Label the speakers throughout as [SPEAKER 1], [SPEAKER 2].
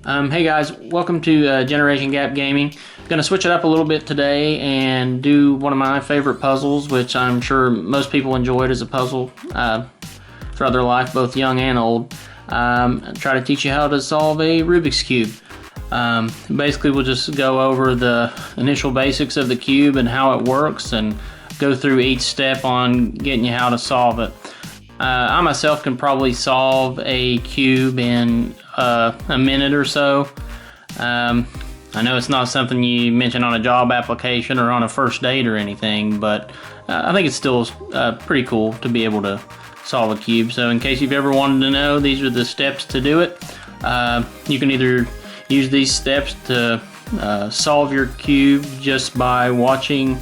[SPEAKER 1] Hey guys, welcome to GenerationGapGaming. I'm going to switch it up a little bit today and do one of my favorite puzzles, which I'm sure most people enjoyed as a puzzle throughout their life, both young and old. Try to teach you how to solve a Rubik's Cube. Basically, we'll just go over the initial basics of the cube and how it works and go through each step on getting you how to solve it. I myself can probably solve a cube in a minute or so. I know it's not something you mention on a job application or on a first date or anything, but I think it's still pretty cool to be able to solve a cube. So in case you've ever wanted to know, these are the steps to do it. You can either use these steps to solve your cube just by watching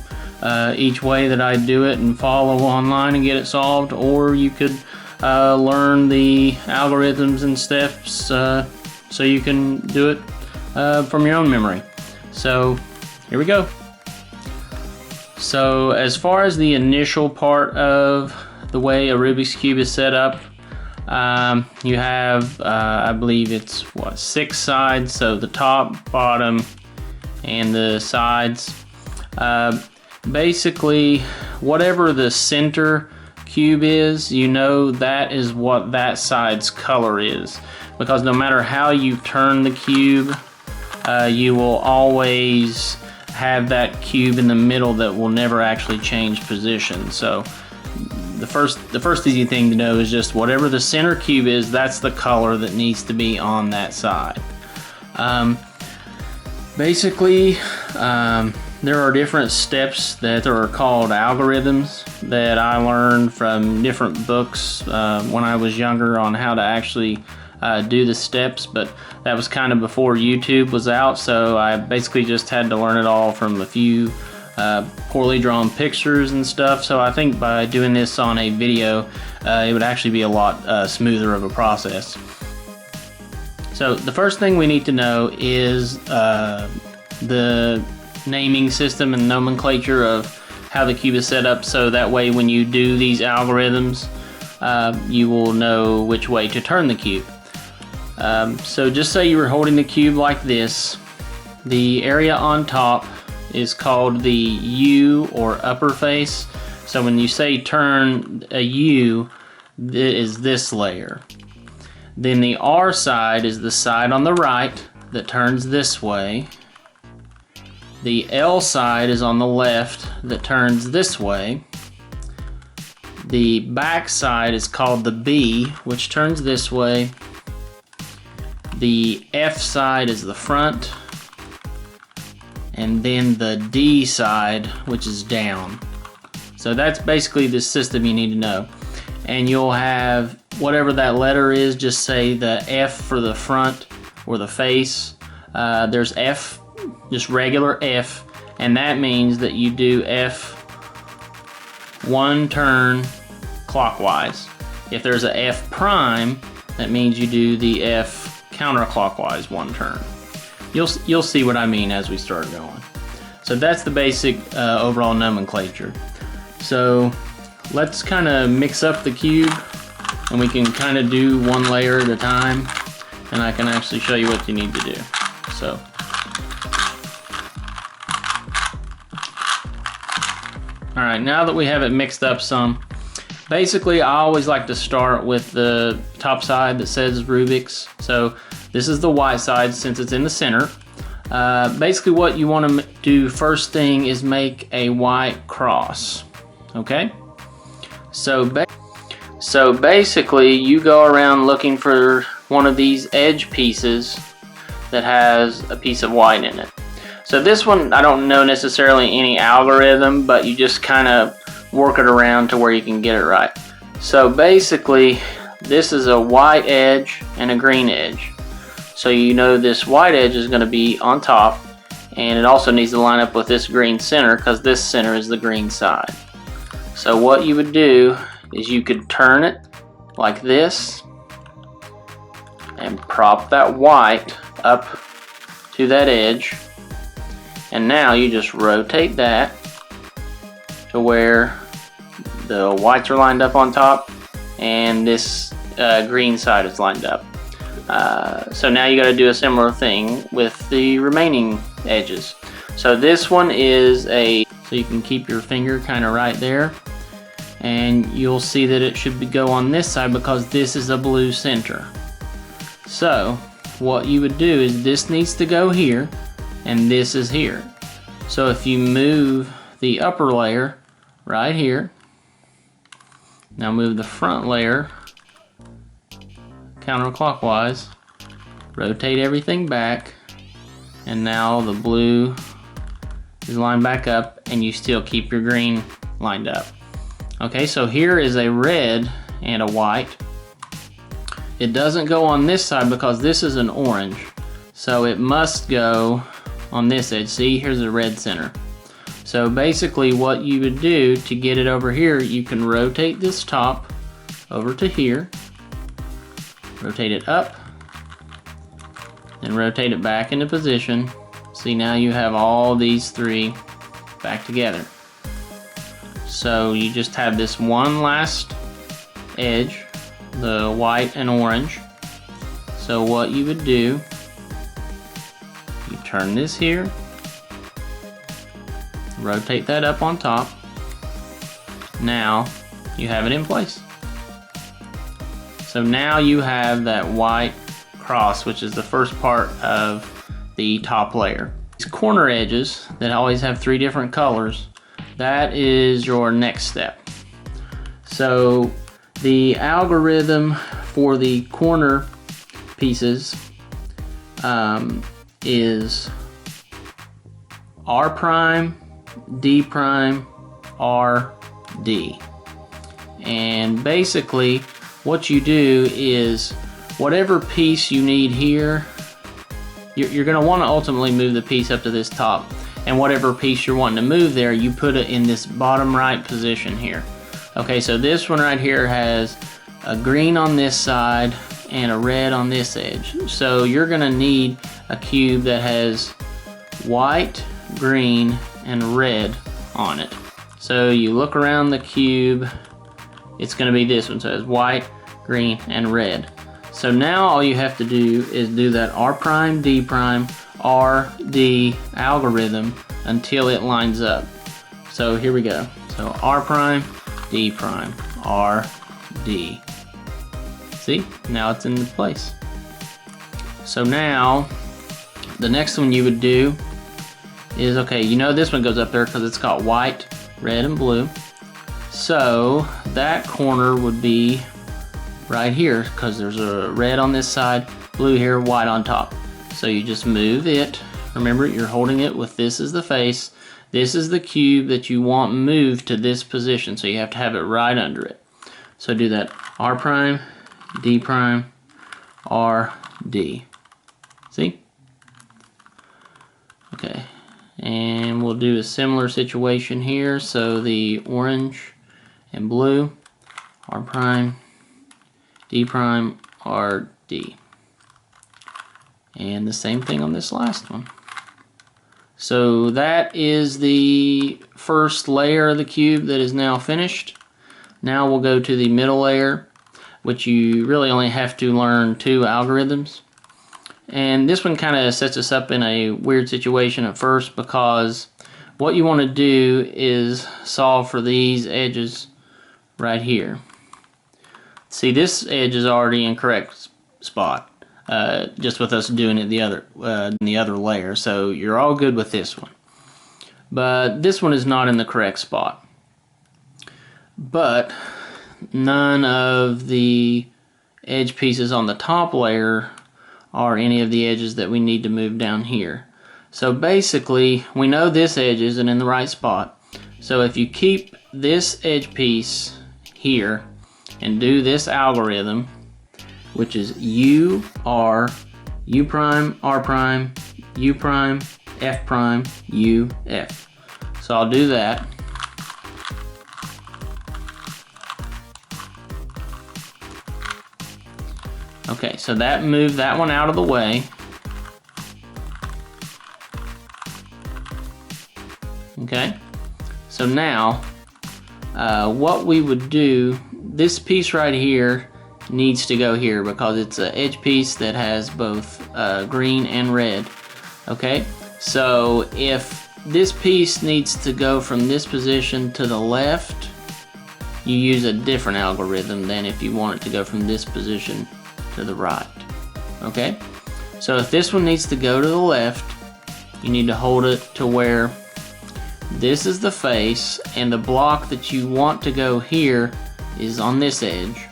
[SPEAKER 1] each way that I do it and follow online and get it solved, or you could learn the algorithms and steps so you can do it from your own memory. So here we go. So as far as the initial part of the way a Rubik's Cube is set up, you have I believe it's 6 sides, so the top, bottom, and the sides. Basically, whatever the center cube is, you know that is what that side's color is, because no matter how you turn the cube, you will always have that cube in the middle that will never actually change position. So the first easy thing to know is just whatever the center cube is, that's the color that needs to be on that side. Basically, there are different steps that are called algorithms that I learned from different books when I was younger on how to actually do the steps, but that was kind of before YouTube was out, so I basically just had to learn it all from a few poorly drawn pictures and stuff. So I think by doing this on a video, it would actually be a lot smoother of a process. So the first thing we need to know is the naming system and nomenclature of how the cube is set up, so that way when you do these algorithms, you will know which way to turn the cube. So just say you were holding the cube like this. The area on top is called the U or upper face. So when you say turn a U, it is this layer. Then the R side is the side on the right that turns this way. The L side is on the left that turns this way. The back side is called the B, which turns this way. The F side is the front. And then the D side, which is down. So that's basically the system you need to know. And you'll have whatever that letter is, just say the F for the front or the face. There's F, just regular F, and that means that you do F one turn clockwise. If there's a F prime, that means you do the F counterclockwise one turn. You'll see what I mean as we start going. So that's the basic overall nomenclature. So let's kind of mix up the cube, and we can kind of do one layer at a time, and I can actually show you what you need to do. So alright, now that we have it mixed up some, basically I always like to start with the top side that says Rubik's. So this is the white side since it's in the center. Basically what you want to do first thing is make a white cross. Okay? So basically you go around looking for one of these edge pieces that has a piece of white in it. So this one, I don't know necessarily any algorithm, but you just kind of work it around to where you can get it right. So basically, this is a white edge and a green edge. So you know this white edge is going to be on top, and it also needs to line up with this green center because this center is the green side. So what you would do is you could turn it like this and prop that white up to that edge. And now you just rotate that to where the whites are lined up on top and this green side is lined up. So now you got to do a similar thing with the remaining edges. So this one is so you can keep your finger kind of right there, and you'll see that it should go on this side because this is a blue center. So what you would do is this needs to go here, and this is here. So if you move the upper layer right here, now move the front layer counterclockwise, rotate everything back, and now the blue is lined back up, and you still keep your green lined up. Okay, so here is a red and a white. It doesn't go on this side because this is an orange, so it must go on this edge. See, here's a red center. So basically what you would do to get it over here, you can rotate this top over to here, rotate it up, and rotate it back into position. See, now you have all these three back together. So you just have this one last edge, the white and orange. So what you would do, you turn this here, rotate that up on top. Now you have it in place. So now you have that white cross, which is the first part of the top layer. These corner edges that always have three different colors, that is your next step. So the algorithm for the corner pieces is R prime, D prime, R, D. And basically what you do is whatever piece you need here, you're going to want to ultimately move the piece up to this top, and whatever piece you're wanting to move there, you put it in this bottom right position here. Okay, so this one right here has a green on this side and a red on this edge. So you're going to need a cube that has white, green, and red on it. So you look around the cube, it's going to be this one. So it's white, green, and red. So now all you have to do is do that R prime, D prime, R, D algorithm until it lines up. So here we go. So R prime, D prime, R, D. See? Now it's in place. So now the next one you would do is, okay, you know this one goes up there because it's got white, red, and blue. So that corner would be right here because there's a red on this side, blue here, white on top. So you just move it. Remember, you're holding it with this as the face. This is the cube that you want moved to this position, so you have to have it right under it. So do that R prime, D prime, R, D. See? Okay, and we'll do a similar situation here. So the orange and blue, R prime, D prime, R, D. And the same thing on this last one. So that is the first layer of the cube that is now finished. Now we'll go to the middle layer, which you really only have to learn 2 algorithms. And this one kind of sets us up in a weird situation at first, because what you want to do is solve for these edges right here. See, this edge is already in correct spot. Just with us doing it in the other layer, so you're all good with this one. But this one is not in the correct spot. But none of the edge pieces on the top layer are any of the edges that we need to move down here. So basically, we know this edge isn't in the right spot. So if you keep this edge piece here and do this algorithm, which is U, R, U prime, R prime, U prime, F prime, U, F. So I'll do that. Okay, so that moved that one out of the way. Okay, so now what we would do, this piece right here needs to go here because it's an edge piece that has both green and red. Okay, so if this piece needs to go from this position to the left, you use a different algorithm than if you want it to go from this position to the right. Okay, so if this one needs to go to the left, you need to hold it to where this is the face and the block that you want to go here is on this edge.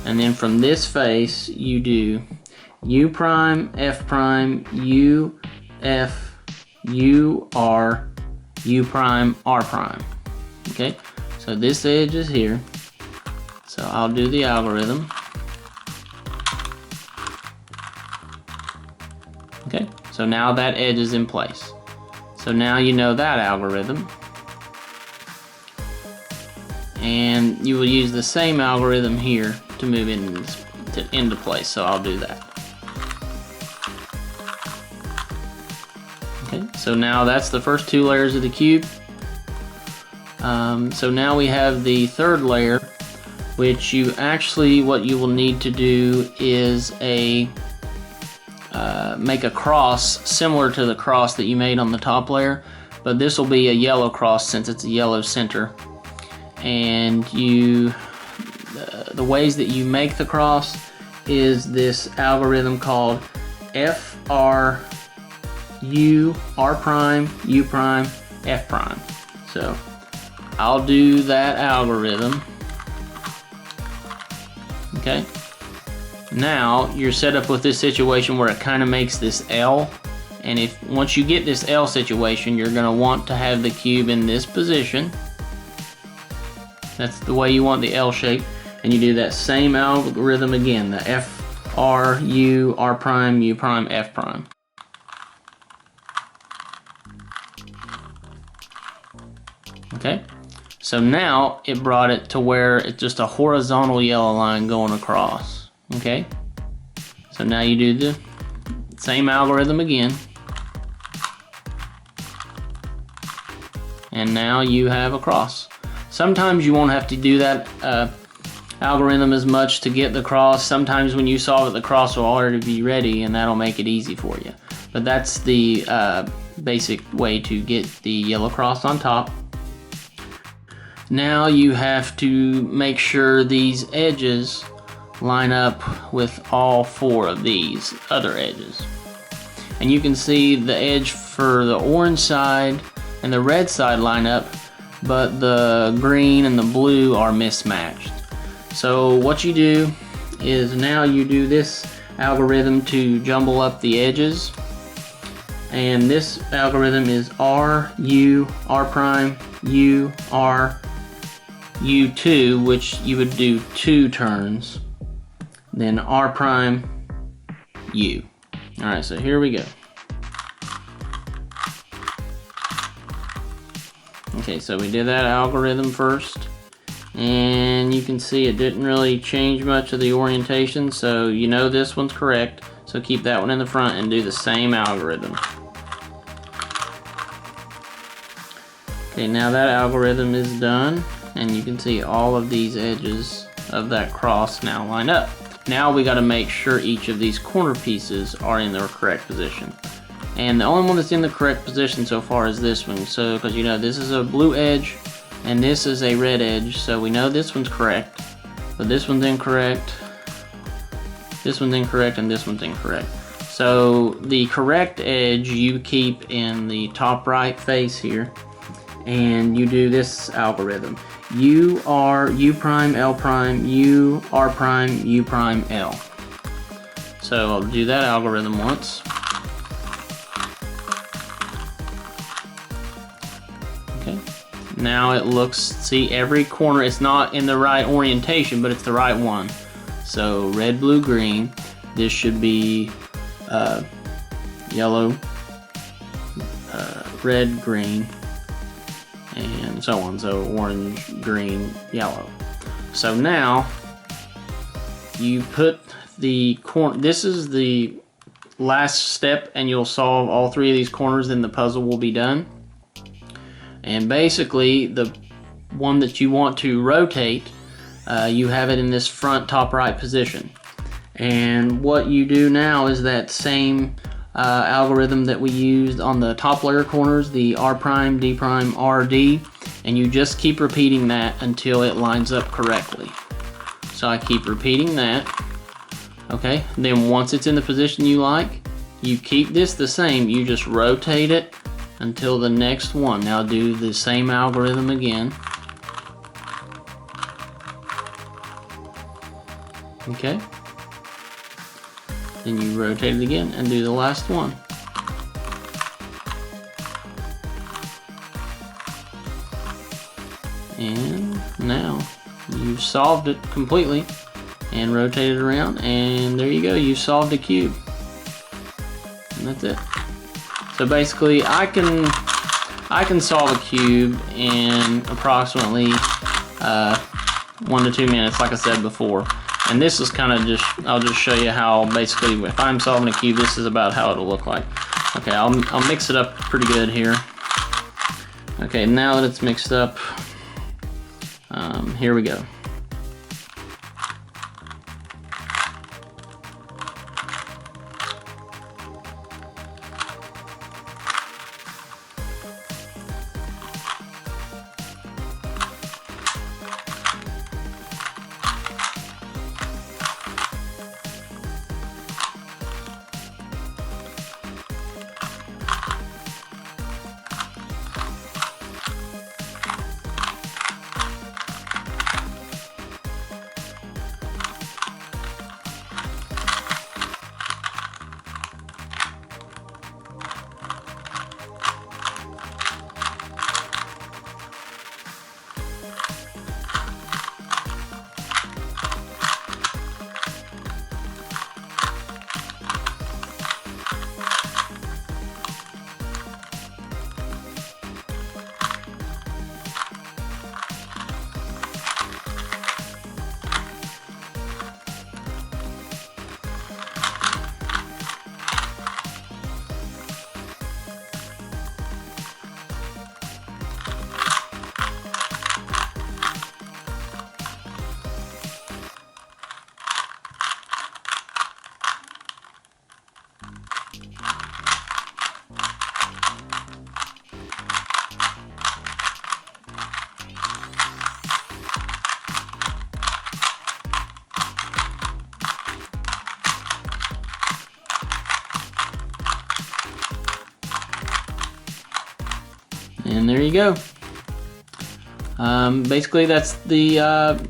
[SPEAKER 1] And then from this face you do U prime, F prime, U, F, U, R, U prime, R prime. Okay, so this edge is here. So I'll do the algorithm. Okay, so now that edge is in place. So now you know that algorithm. And you will use the same algorithm here to move into place. So I'll do that. Okay, so now that's the first two layers of the cube. So now we have the third layer, which what you will need to do is make a cross similar to the cross that you made on the top layer, but this will be a yellow cross since it's a yellow center. And the ways that you make the cross is this algorithm called F, R, U, R prime, U prime, F prime. So I'll do that algorithm. Okay. Now you're set up with this situation where it kind of makes this L, and once you get this L situation, you're going to want to have the cube in this position. That's the way you want the L shape, and you do that same algorithm again, the F, R, U, R prime, U prime, F prime. Okay, so now it brought it to where it's just a horizontal yellow line going across. Okay, so now you do the same algorithm again, and now you have a cross. Sometimes you won't have to do that algorithm as much to get the cross. Sometimes when you solve it, the cross will already be ready, and that'll make it easy for you. But that's the basic way to get the yellow cross on top. Now you have to make sure these edges line up with all four of these other edges. And you can see the edge for the orange side and the red side line up, but the green and the blue are mismatched. So what you do is now you do this algorithm to jumble up the edges. And this algorithm is R, U, R prime, U, R, U2, which you would do 2 turns. Then R prime, U. Alright, so here we go. Okay, so we did that algorithm first, and you can see it didn't really change much of the orientation, so you know this one's correct, so keep that one in the front and do the same algorithm. Okay, now that algorithm is done, and you can see all of these edges of that cross now line up. Now we got to make sure each of these corner pieces are in their correct position. And the only one that's in the correct position so far is this one. So, because you know this is a blue edge and this is a red edge, so we know this one's correct. But this one's incorrect, this one's incorrect, and this one's incorrect. So the correct edge you keep in the top right face here, and you do this algorithm. U, R, U prime, L prime, U, R prime, U prime, L. So I'll do that algorithm once. Okay. Now it looks, see every corner, it's not in the right orientation, but it's the right one. So red, blue, green. This should be yellow, red, green, and so on. So orange, green, yellow. So now you put the corner, this is the last step, and you'll solve all 3 of these corners, then the puzzle will be done. And basically the one that you want to rotate, you have it in this front top right position. And what you do now is that same algorithm that we used on the top layer corners, the R prime, D prime, RD, and you just keep repeating that until it lines up correctly. So I keep repeating that. Okay, then once it's in the position you like, you keep this the same, you just rotate it until the next one. Now do the same algorithm again. Okay. Then you rotate it again and do the last one. And now you've solved it completely, and rotate it around, and there you go, you solved a cube. And that's it. So basically I can solve a cube in approximately 1 to 2 minutes, like I said before. And this is kind of just, I'll just show you how basically if I'm solving a cube, this is about how it'll look like. Okay, I'll mix it up pretty good here. Okay, now that it's mixed up, here we go. And there you go. Basically that's the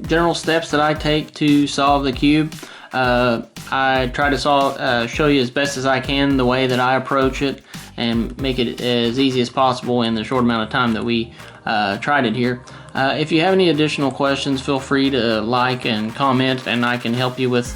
[SPEAKER 1] general steps that I take to solve the cube. I try to show you as best as I can the way that I approach it and make it as easy as possible in the short amount of time that we tried it here. If you have any additional questions, feel free to like and comment, and I can help you with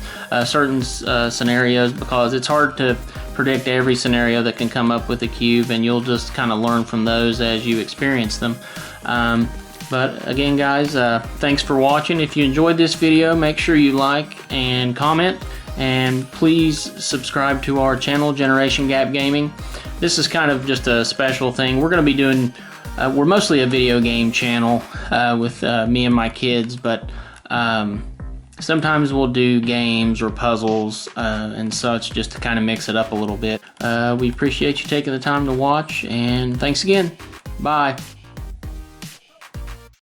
[SPEAKER 1] certain scenarios, because it's hard to predict every scenario that can come up with a cube, and you'll just kind of learn from those as you experience them. But again, guys, thanks for watching. If you enjoyed this video, make sure you like and comment, and please subscribe to our channel, GenerationGapGaming. This is kind of just a special thing. We're going to be doing, we're mostly a video game channel with me and my kids, but sometimes we'll do games or puzzles and such, just to kind of mix it up a little bit. We appreciate you taking the time to watch, and thanks again. Bye.